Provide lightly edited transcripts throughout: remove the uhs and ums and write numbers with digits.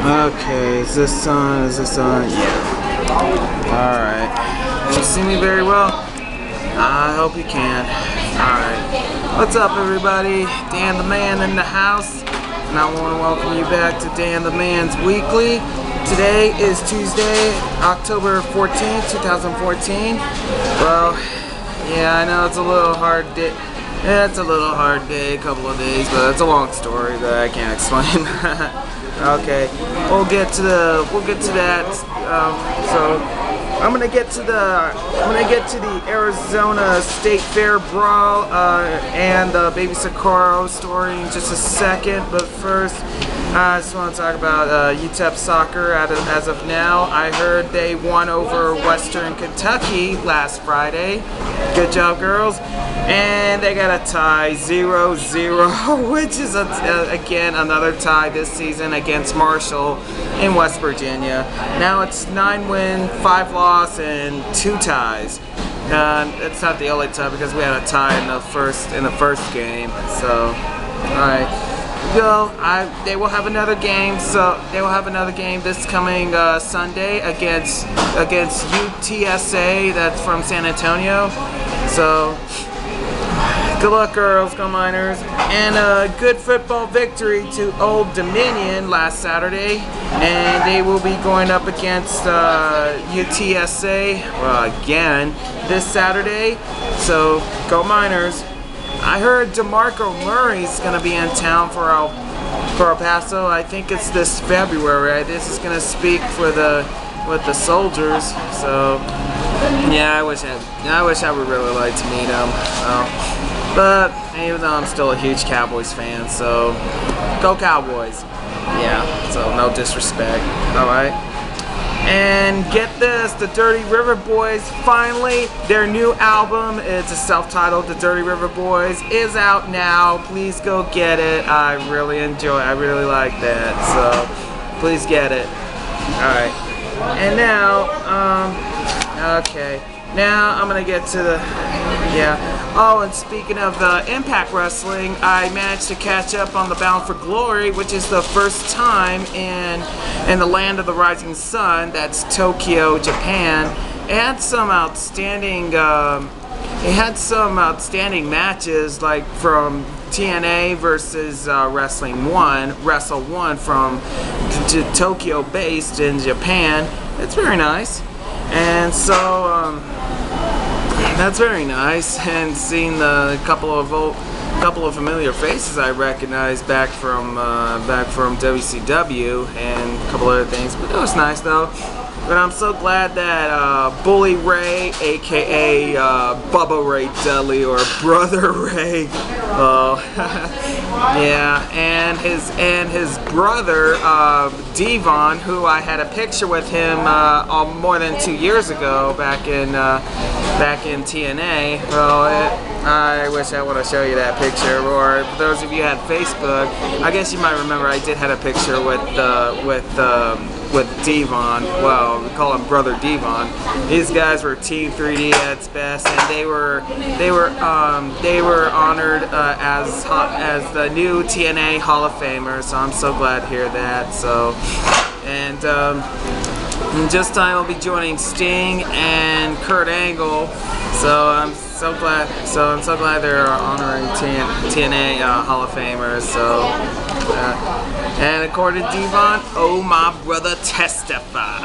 Okay, is this on? Is this on? Yeah. Alright. Can you see me very well? I hope you can. Alright. What's up, everybody? Dan the Man in the house. And I want to welcome you back to Dan the Man's Weekly. Today is Tuesday, October 14th, 2014. Well, yeah, I know it's a little hard day. Yeah, it's a little hard day, a couple of days, but it's a long story that I can't explain. Okay, we'll get to that. So I'm gonna get to the Arizona State Fair brawl and the baby Socorro story in just a second. But first, I just want to talk about UTEP soccer. As of now, I heard they won over Western Kentucky last Friday. Good job, girls. And they got a tie, 0-0, which is again another tie this season against Marshall in West Virginia. Now it's 9 win, 5 loss, and 2 ties. It's not the only tie because we had a tie in the first game. So, all right. They will have another game. So they will have another game this coming Sunday against UTSA. That's from San Antonio. So good luck, girls. Go Miners. And a good football victory to Old Dominion last Saturday. And they will be going up against UTSA again this Saturday. So go Miners. I heard DeMarco Murray's going to be in town for El Paso. I think it's this February. Right? This is going to speak with the soldiers. So yeah, I wish I would really like to meet him. But even though I'm still a huge Cowboys fan, so go Cowboys. Yeah. So no disrespect. All right. And get this, the Dirty River Boys, finally, their new album, it's a self-titled, The Dirty River Boys, is out now. Please go get it. I really like that, so please get it. Alright. And now, okay. Now I'm going to get to the, Oh, and speaking of the Impact Wrestling, I managed to catch up on the Bound for Glory, which is the first time in the land of the rising sun. That's Tokyo, Japan. It had some outstanding matches, like from TNA versus Wrestle 1 from Tokyo based in Japan. It's very nice. And so that's very nice, and seeing the couple of familiar faces I recognize back from WCW and a couple other things. But it was nice though. But I'm so glad that Bully Ray, aka Bubba Ray Dudley or Brother Ray, yeah, and his brother Devon, who I had a picture with him more than 2 years ago back in TNA. Well, I wish I would have shown you that picture. Or for those of you who had Facebook, I guess you might remember I did have a picture with Devon. Well, we call him Brother Devon. These guys were Team 3D at its best, and they were honored as the new TNA Hall of Famers. So I'm so glad to hear that. So, and in just time I'll be joining Sting and Kurt Angle. So I'm so glad they're honoring TNA Hall of Famers. So, and according to Devon, oh my brother, testify.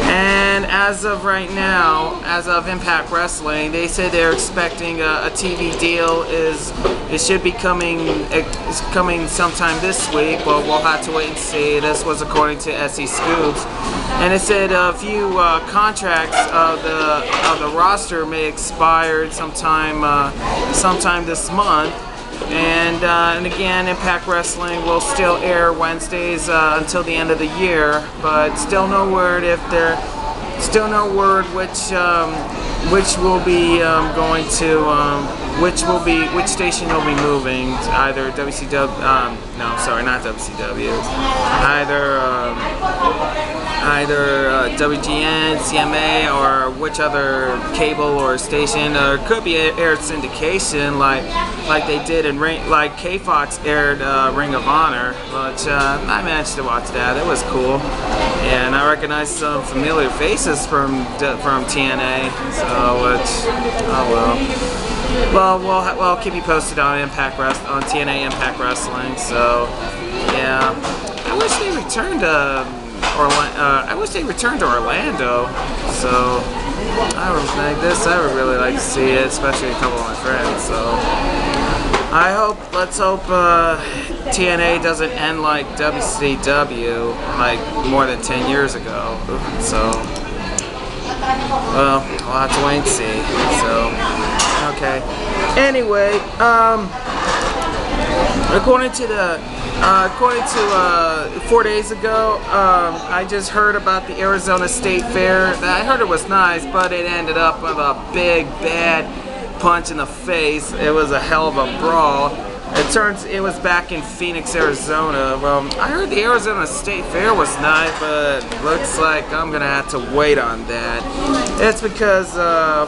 And as of right now, as of Impact Wrestling, they said they're expecting a TV deal it should be it's coming sometime this week. Well, we'll have to wait and see. This was according to SE Scoops, and it said a few contracts of the roster may expire sometime this month. And again, Impact Wrestling will still air Wednesdays until the end of the year, but still no word which will be going to which station will be moving to either WCW. No, sorry, not WCW. Either WGN, CMA, or which other cable or station, or it could be aired syndication like they did in like K-Fox aired Ring of Honor, which I managed to watch that. It was cool, and I recognized some familiar faces from TNA. So, oh well. Well, I'll keep you posted on TNA Impact Wrestling. So, yeah, I wish they returned to Orlando. So, I would really like to see it, especially a couple of my friends. So, let's hope TNA doesn't end like WCW, like more than 10 years ago. So, well, we'll have to wait and see. So, okay. Anyway, according to 4 days ago, I just heard about the Arizona State Fair. I heard it was nice, but it ended up with a big, bad punch in the face. It was a hell of a brawl. It was back in Phoenix, Arizona. Well, I heard the Arizona State Fair was nice, but looks like I'm gonna have to wait on that. It's because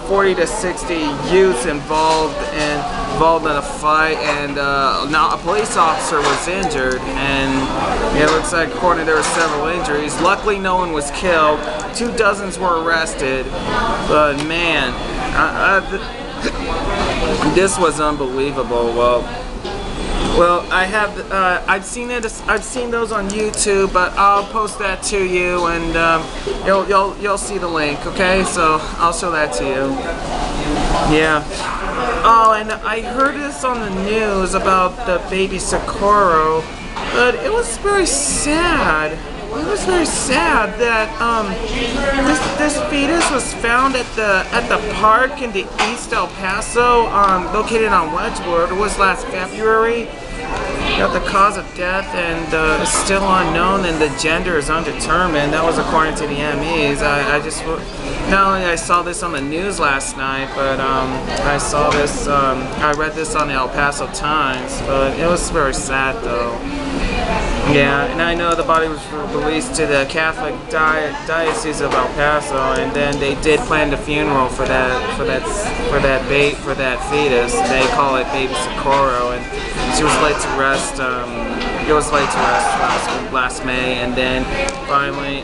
40 to 60 youths involved in a fight, and now a police officer was injured, and it looks like according there were several injuries. Luckily, no one was killed. 2 dozens were arrested, but man, this was unbelievable. Well, I've seen those on YouTube, but I'll post that to you, and you'll see the link. Okay, so I'll show that to you. Yeah. Oh, and I heard this on the news about the baby Socorro, but it was very sad. It was very sad that this fetus was found at the park in the East El Paso, located on Wedgewood. It was last February. Got the cause of death and is still unknown, and the gender is undetermined. That was according to the MEs. Not only I saw this on the news last night, but I saw this. I read this on the El Paso Times, but it was very sad though. Yeah, and I know the body was released to the Catholic Diocese of El Paso, and then they did plan the funeral for that fetus. They call it baby Socorro, and she was laid to rest. It was laid to rest last May, and then finally,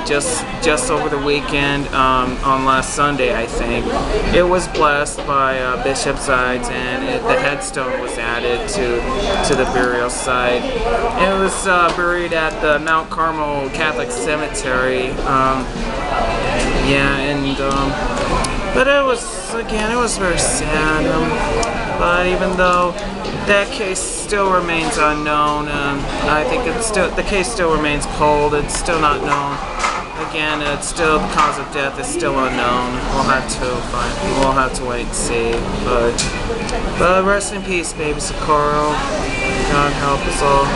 just over the weekend, on last Sunday, I think, it was blessed by Bishop Sides, and the headstone was added to the burial site. It was buried at the Mount Carmel Catholic Cemetery. But it was very sad. But even though that case still remains unknown, I think the case still remains cold. It's still not known. Again, it's still the cause of death is still unknown. We'll have to wait and see. But rest in peace, baby Socorro. God help us all.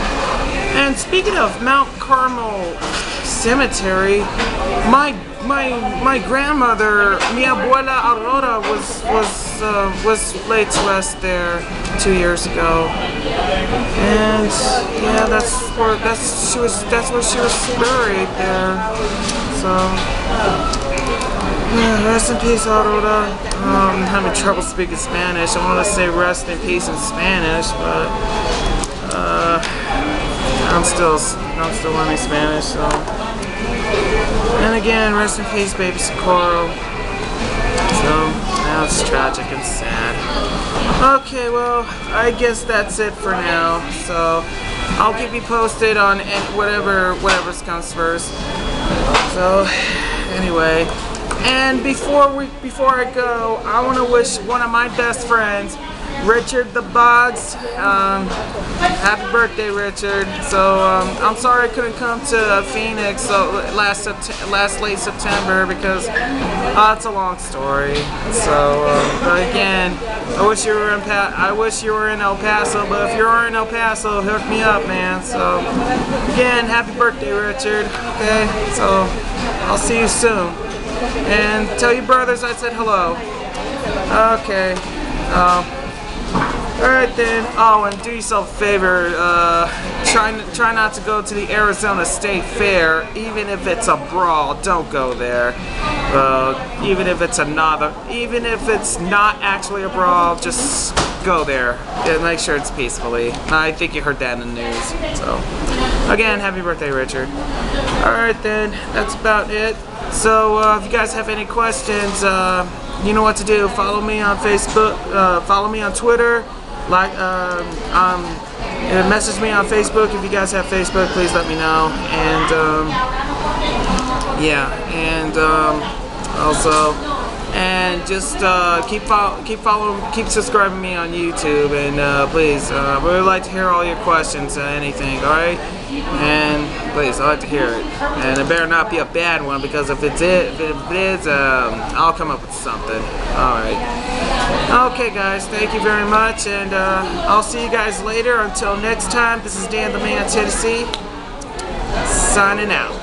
And speaking of Mount Carmel Cemetery, my grandmother, mi abuela Aurora, was laid to rest there 2 years ago, and yeah, that's where she was buried there. So yeah, rest in peace, Aurora. I'm having trouble speaking Spanish. I want to say rest in peace in Spanish, but I'm still learning Spanish. So, and again, rest in peace, baby Socorro. So now it's tragic and sad. Okay, well, I guess that's it for now. So I'll keep you posted on whatever comes first. So anyway, and before I go, I want to wish one of my best friends, Richard the Boggs, happy birthday, Richard. So I'm sorry I couldn't come to Phoenix last late September because it's a long story. So, but again, I wish you were in El Paso. But if you're in El Paso, hook me up, man. So again, happy birthday, Richard. Okay, so I'll see you soon. And tell your brothers I said hello. Okay. Alright then. Oh, and do yourself a favor. Try not to go to the Arizona State Fair. Even if it's a brawl, don't go there. Even if it's not actually a brawl, just go there. Yeah, make sure it's peacefully. I think you heard that in the news. So, again, happy birthday, Richard. Alright then, that's about it. So, if you guys have any questions, you know what to do. Follow me on Facebook, follow me on Twitter, message me on Facebook. If you guys have Facebook, please let me know. And, yeah, and, also, and just keep subscribing me on YouTube, and please, I would like to hear all your questions, anything, alright? And please, I'd like to hear it. And it better not be a bad one, because if it is, I'll come up with something. Alright. Okay guys, thank you very much, and I'll see you guys later. Until next time, this is Dan the Man Tennessee, signing out.